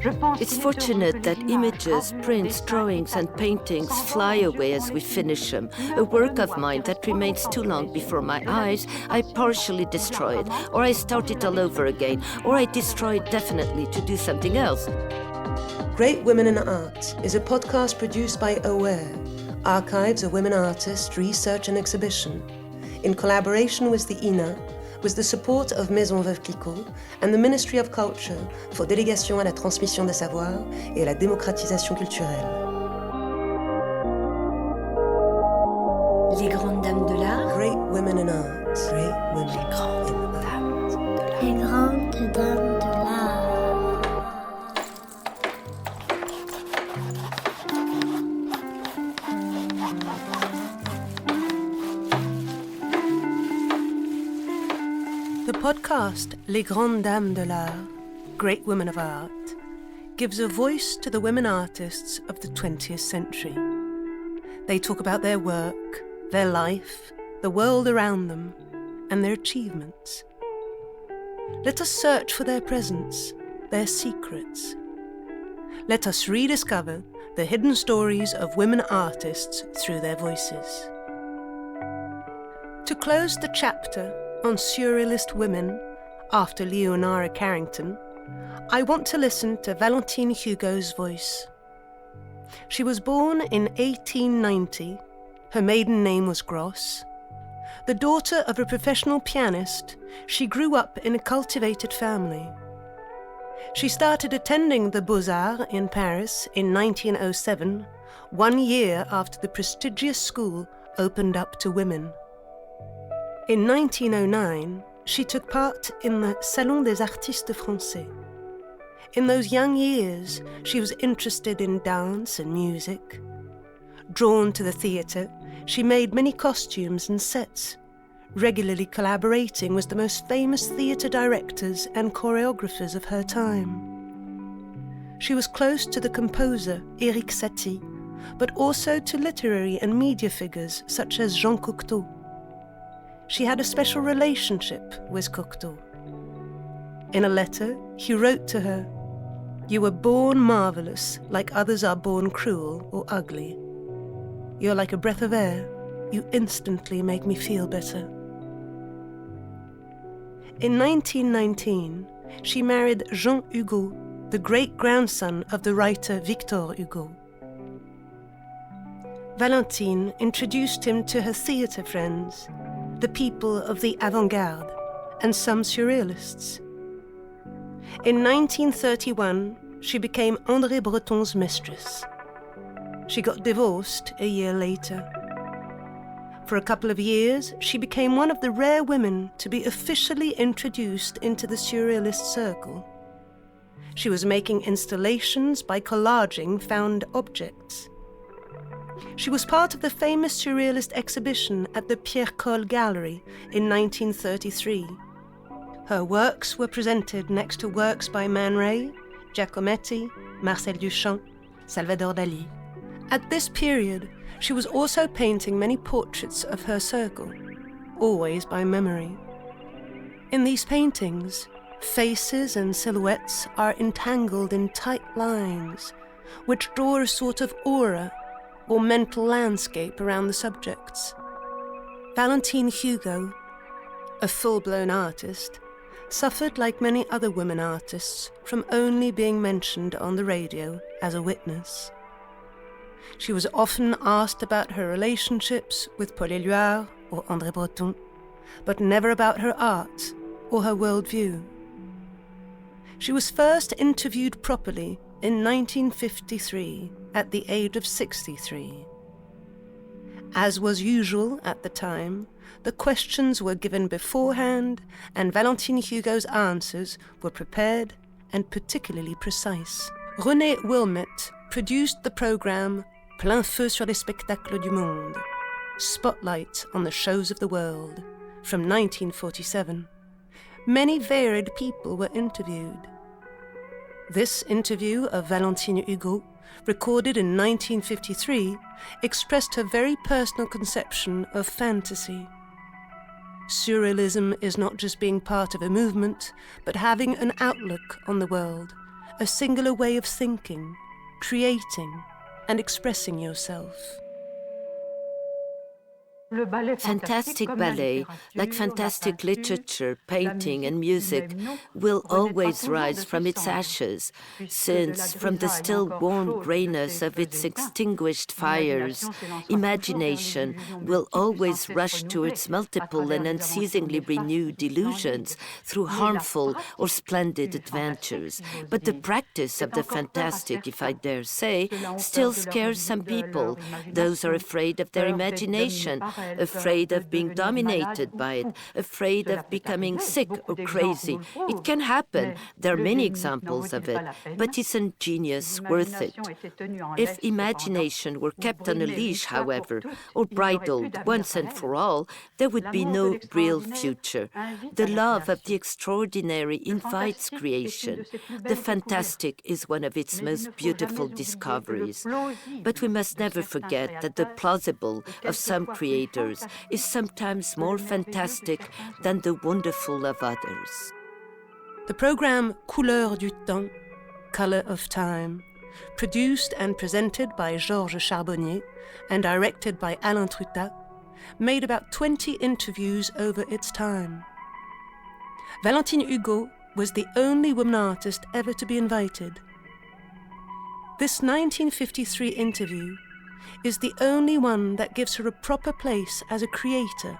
It's fortunate that images, prints, drawings and paintings fly away as we finish them. A work of mine that remains too long before my eyes, I partially destroy it, or I start it all over again, or I destroy it definitely to do something else. Great Women in Art is a podcast produced by AWARE, Archives of Women Artists Research and Exhibition, in collaboration with the INA, with the support of Maison Veuve Clicquot and the Ministry of Culture for Délégation à la transmission des savoirs et à la démocratisation culturelle. Les grandes dames de l'art. Great Women in Art. Great Women. Les grandes dames de l'art. Les grandes dames de l'art. The podcast Les Grandes Dames de l'Art, Great Women of Art, gives a voice to the women artists of the 20th century. They talk about their work, their life, the world around them, and their achievements. Let us search for their presence, their secrets. Let us rediscover the hidden stories of women artists through their voices. To close the chapter on surrealist women, after Leonora Carrington, I want to listen to Valentine Hugo's voice. She was born in 1890. Her maiden name was Gross. The daughter of a professional pianist, she grew up in a cultivated family. She started attending the Beaux-Arts in Paris in 1907, 1 year after the prestigious school opened up to women. In 1909, she took part in the Salon des Artistes Français. In those young years, she was interested in dance and music. Drawn to the theatre, she made many costumes and sets, regularly collaborating with the most famous theatre directors and choreographers of her time. She was close to the composer Éric Satie, but also to literary and media figures such as Jean Cocteau. She had a special relationship with Cocteau. In a letter, he wrote to her, "You were born marvellous, like others are born cruel or ugly. You're like a breath of air. You instantly make me feel better." In 1919, she married Jean Hugo, the great-grandson of the writer Victor Hugo. Valentine introduced him to her theatre friends, the people of the avant-garde, and some surrealists. In 1931, she became André Breton's mistress. She got divorced a year later. For a couple of years, she became one of the rare women to be officially introduced into the surrealist circle. She was making installations by collaging found objects. She was part of the famous surrealist exhibition at the Pierre Colle Gallery in 1933. Her works were presented next to works by Man Ray, Giacometti, Marcel Duchamp, Salvador Dalí. At this period, she was also painting many portraits of her circle, always by memory. In these paintings, faces and silhouettes are entangled in tight lines, which draw a sort of aura or mental landscape around the subjects. Valentine Hugo, a full-blown artist, suffered like many other women artists from only being mentioned on the radio as a witness. She was often asked about her relationships with Paul Éluard or André Breton, but never about her art or her worldview. She was first interviewed properly in 1953, at the age of 63. As was usual at the time, the questions were given beforehand, and Valentine Hugo's answers were prepared and particularly precise. René Wilmette produced the programme Plein feu sur les spectacles du monde, Spotlight on the Shows of the World, from 1947. Many varied people were interviewed. This interview of Valentine Hugo, recorded in 1953, expressed her very personal conception of fantasy. Surrealism is not just being part of a movement, but having an outlook on the world, a singular way of thinking, creating, and expressing yourself. Fantastic ballet, like fantastic literature, painting and music, will always rise from its ashes, since from the still warm greyness of its extinguished fires, imagination will always rush to its multiple and unceasingly renewed illusions through harmful or splendid adventures. But the practice of the fantastic, if I dare say, still scares some people. Those are afraid of their imagination, afraid of being dominated by it, afraid of becoming sick or crazy. It can happen. There are many examples of it, but isn't genius worth it? If imagination were kept on a leash, however, or bridled once and for all, there would be no real future. The love of the extraordinary invites creation. The fantastic is one of its most beautiful discoveries. But we must never forget that the plausible of some creators is sometimes more fantastic than the wonderful of others. The program Couleur du Temps, Color of Time, produced and presented by Georges Charbonnier and directed by Alain Trutat, made about 20 interviews over its time. Valentine Hugo was the only woman artist ever to be invited. This 1953 interview is the only one that gives her a proper place as a creator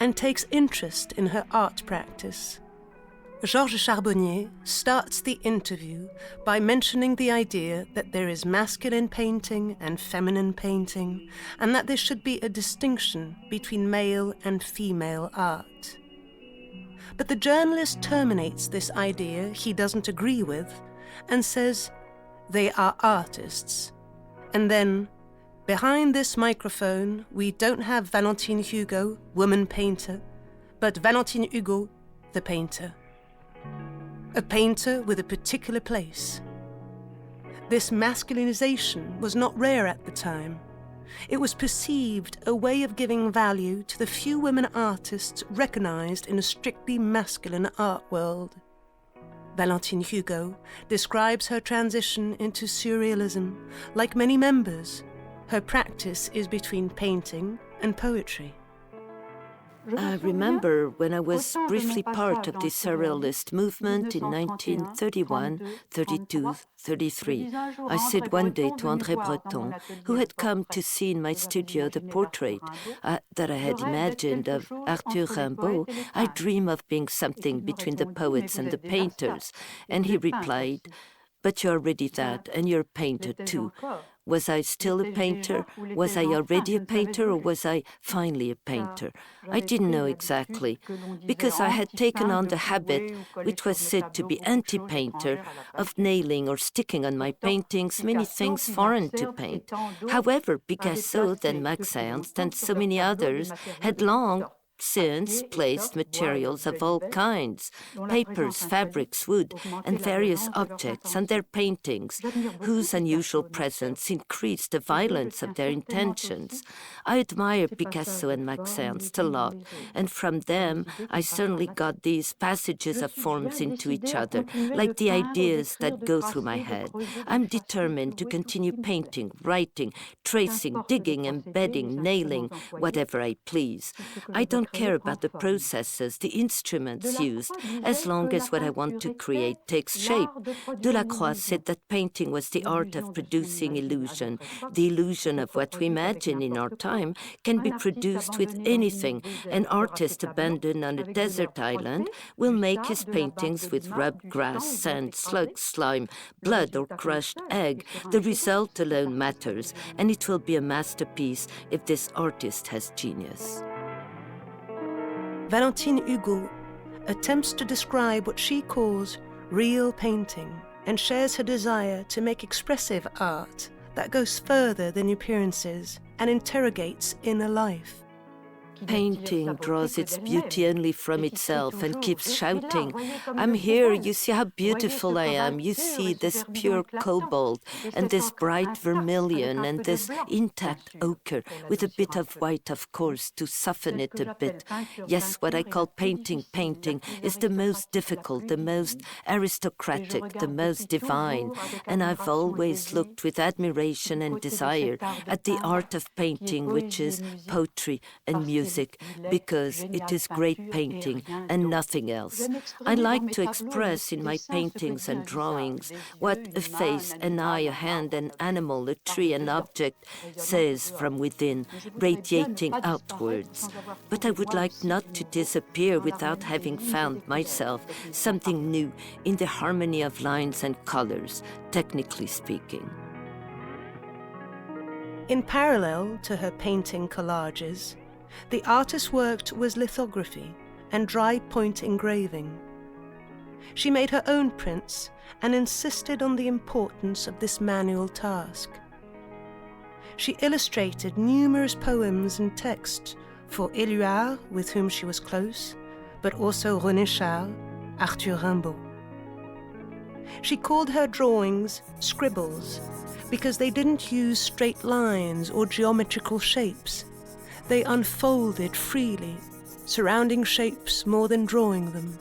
and takes interest in her art practice. Georges Charbonnier starts the interview by mentioning the idea that there is masculine painting and feminine painting, and that there should be a distinction between male and female art. But the journalist terminates this idea he doesn't agree with and says, "They are artists." And then, "Behind this microphone, we don't have Valentine Hugo, woman painter, but Valentine Hugo, the painter. A painter with a particular place." This masculinization was not rare at the time. It was perceived a way of giving value to the few women artists recognized in a strictly masculine art world. Valentine Hugo describes her transition into surrealism like many members. Her practice is between painting and poetry. I remember when I was briefly part of the surrealist movement in 1931, 32, 33. I said one day to André Breton, who had come to see in my studio the portrait that I had imagined of Arthur Rimbaud, "I dream of being something between the poets and the painters." And he replied, "But you're already that, and you're a painter too." Was I still a painter? Was I already a painter, or was I finally a painter? I didn't know exactly, because I had taken on the habit, which was said to be anti-painter, of nailing or sticking on my paintings many things foreign to paint. However, Picasso, then Max Ernst, and so many others had long since placed materials of all kinds, papers, fabrics, wood, and various objects on their paintings, whose unusual presence increased the violence of their intentions. I admire Picasso and Max Ernst a lot, and from them I certainly got these passages of forms into each other, like the ideas that go through my head. I'm determined to continue painting, writing, tracing, digging, embedding, nailing, whatever I please. I don't care about the processes, the instruments used, as long as what I want to create takes shape. Delacroix said that painting was the art of producing illusion. The illusion of what we imagine in our time can be produced with anything. An artist abandoned on a desert island will make his paintings with rubbed grass, sand, slugs, slime, blood, or crushed egg. The result alone matters, and it will be a masterpiece if this artist has genius. Valentine Hugo attempts to describe what she calls real painting and shares her desire to make expressive art that goes further than appearances and interrogates inner life. Painting draws its beauty only from itself and keeps shouting, "I'm here, you see how beautiful I am, you see this pure cobalt and this bright vermilion and this intact ochre with a bit of white, of course, to soften it a bit." Yes, what I call painting is the most difficult, the most aristocratic, the most divine, and I've always looked with admiration and desire at the art of painting, which is poetry and music, because it is great painting and nothing else. I like to express in my paintings and drawings what a face, an eye, a hand, an animal, a tree, an object says from within, radiating outwards. But I would like not to disappear without having found myself something new in the harmony of lines and colors, technically speaking. In parallel to her painting collages, the artist worked with lithography and dry point engraving. She made her own prints and insisted on the importance of this manual task. She illustrated numerous poems and texts for Éluard, with whom she was close, but also René Char, Arthur Rimbaud. She called her drawings scribbles because they didn't use straight lines or geometrical shapes. They unfolded freely, surrounding shapes more than drawing them.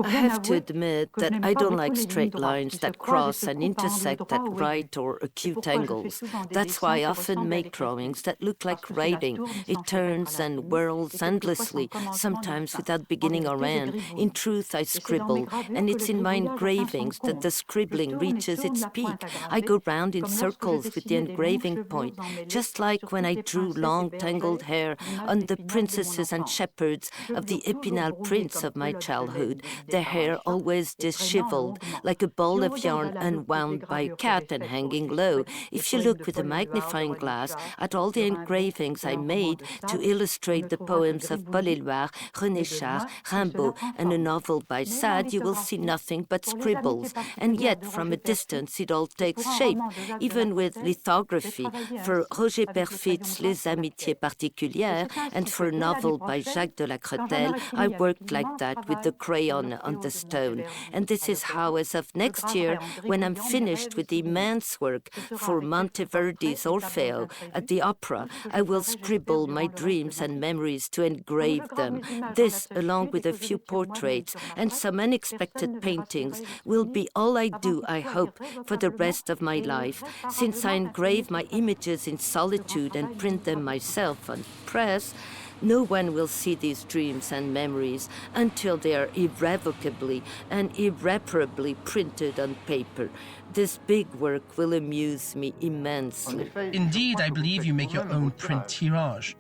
I have to admit that I don't like straight lines that cross and intersect at right or acute angles. That's why I often make drawings that look like writing. It turns and whirls endlessly, sometimes without beginning or end. In truth, I scribble, and it's in my engravings that the scribbling reaches its peak. I go round in circles with the engraving point, just like when I drew long tangled hair on the princesses and shepherds of the Épinal prince of my childhood. Their hair always disheveled, like a ball of yarn unwound by a cat and hanging low. If you look with a magnifying glass at all the engravings I made to illustrate the poems of Paul Éluard, René Char, Rimbaud, and a novel by Sade, you will see nothing but scribbles. And yet, from a distance, it all takes shape, even with lithography. For Roger Perfit's Les Amitiés Particulières, and for a novel by Jacques de la Cretelle, I worked like that with the crayon on the stone. And this is how, as of next year, when I'm finished with the immense work for Monteverdi's Orfeo at the opera, I will scribble my dreams and memories to engrave them. This, along with a few portraits and some unexpected paintings, will be all I do, I hope, for the rest of my life, since I engrave my images in solitude and print them myself on press. No one will see these dreams and memories until they are irrevocably and irreparably printed on paper. This big work will amuse me immensely. Indeed, I believe you make your own print tirage.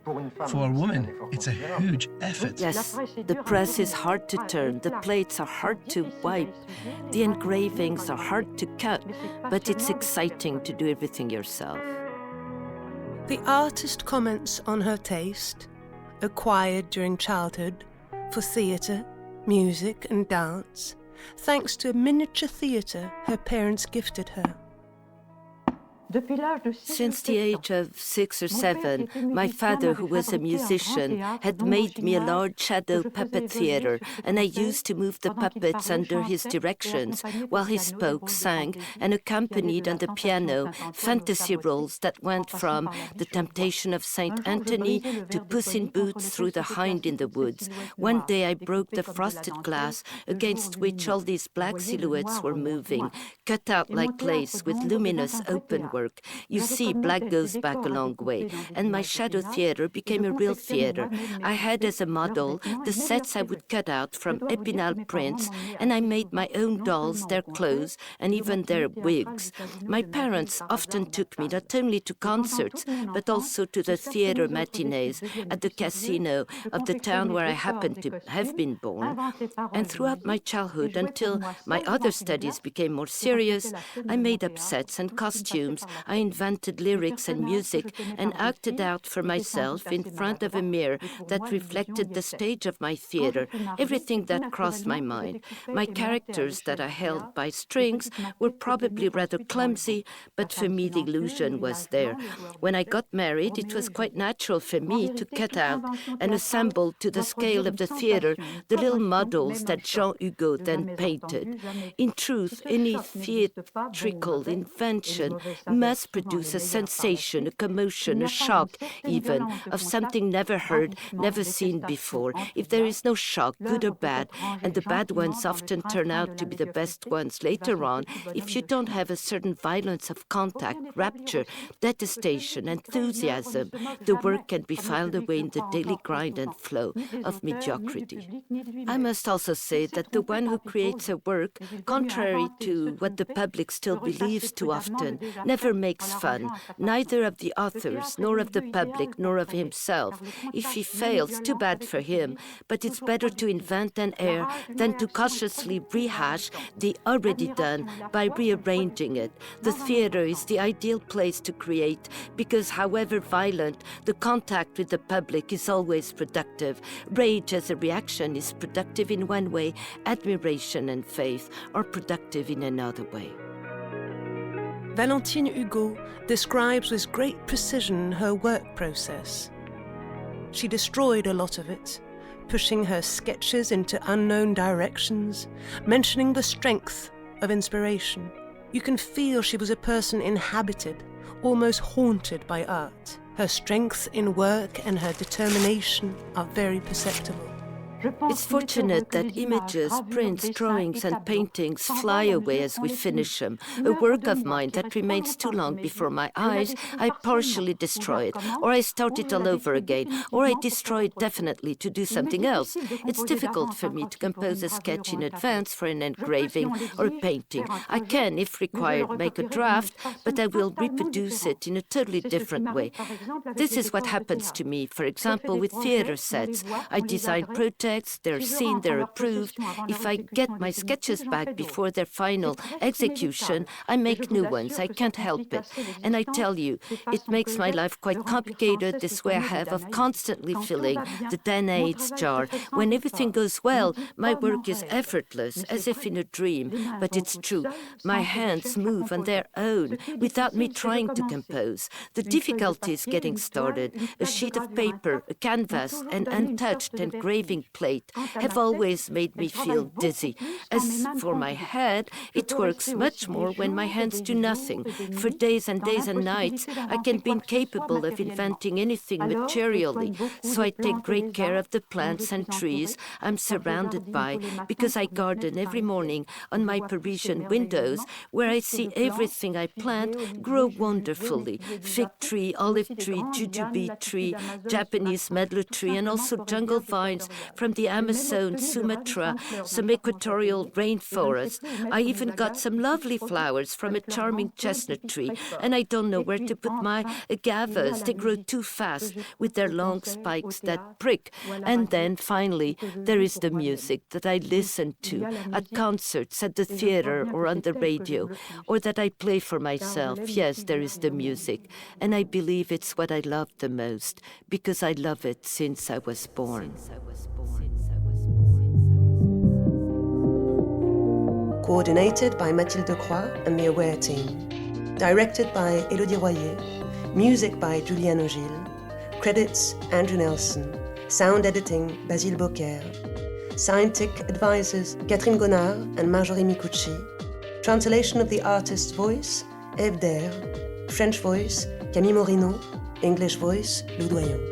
For a woman, it's a huge effort. Yes, the press is hard to turn, the plates are hard to wipe, the engravings are hard to cut, but it's exciting to do everything yourself. The artist comments on her taste, acquired during childhood, for theatre, music and dance, thanks to a miniature theatre her parents gifted her. Since the age of 6 or 7, my father, who was a musician, had made me a large shadow puppet theater, and I used to move the puppets under his directions while he spoke, sang, and accompanied on the piano fantasy roles that went from The Temptation of Saint Anthony to Puss in Boots through The Hind in the Woods. One day I broke the frosted glass against which all these black silhouettes were moving, cut out like lace with luminous open work. You see, black goes back a long way, and my shadow theater became a real theater. I had as a model the sets I would cut out from Épinal prints, and I made my own dolls, their clothes, and even their wigs. My parents often took me not only to concerts, but also to the theater matinees at the casino of the town where I happened to have been born. And throughout my childhood, until my other studies became more serious, I made up sets and costumes I invented lyrics and music and acted out for myself in front of a mirror that reflected the stage of my theater, everything that crossed my mind. My characters that I held by strings were probably rather clumsy, but for me the illusion was there. When I got married, it was quite natural for me to cut out and assemble to the scale of the theater the little models that Hugo then painted. In truth, any theatrical invention must produce a sensation, a commotion, a shock even, of something never heard, never seen before. If there is no shock, good or bad, and the bad ones often turn out to be the best ones later on, if you don't have a certain violence of contact, rapture, detestation, enthusiasm, the work can be filed away in the daily grind and flow of mediocrity. I must also say that the one who creates a work, contrary to what the public still believes too often, never makes fun, neither of the authors, nor of the public, nor of himself. If he fails, too bad for him, but it's better to invent and err than to cautiously rehash the already done by rearranging it. The theater is the ideal place to create because, however violent, the contact with the public is always productive. Rage as a reaction is productive in one way, admiration and faith are productive in another way. Valentine Hugo describes with great precision her work process. She destroyed a lot of it, pushing her sketches into unknown directions, mentioning the strength of inspiration. You can feel she was a person inhabited, almost haunted by art. Her strength in work and her determination are very perceptible. It's fortunate that images, prints, drawings and paintings fly away as we finish them. A work of mine that remains too long before my eyes, I partially destroy it, or I start it all over again, or I destroy it definitely to do something else. It's difficult for me to compose a sketch in advance for an engraving or a painting. I can, if required, make a draft, but I will reproduce it in a totally different way. This is what happens to me, for example, with theater sets. I design projects, they're seen, they're approved. If I get my sketches back before their final execution, I make new ones. I can't help it. And I tell you, it makes my life quite complicated, this way I have of constantly filling the Danaids jar. When everything goes well, my work is effortless, as if in a dream. But it's true, my hands move on their own, without me trying to compose. The difficulty is getting started. A sheet of paper, a canvas, an untouched engraving plate have always made me feel dizzy. As for my head, it works much more when my hands do nothing. For days and days and nights, I can be incapable of inventing anything materially, so I take great care of the plants and trees I'm surrounded by, because I garden every morning on my Parisian windows, where I see everything I plant grow wonderfully. Fig tree, olive tree, jujube tree, Japanese medlar tree, and also jungle vines from the Amazon, Sumatra, some equatorial rainforest. I even got some lovely flowers from a charming chestnut tree, and I don't know where to put my agavas. They grow too fast with their long spikes that prick. And then, finally, there is the music that I listen to at concerts, at the theater, or on the radio, or that I play for myself. Yes, there is the music, and I believe it's what I love the most, because I love it since I was born. Coordinated by Mathilde Croix and the Aware team. Directed by Élodie Royer. Music by Julian Ogil. Credits Andrew Nelson. Sound editing Basile Beaucaire. Scientific advisors Catherine Gonard and Marjorie Micucci. Translation of the artist's voice, Eve Dair. French voice, Camille Morino. English voice, Lou Doyon.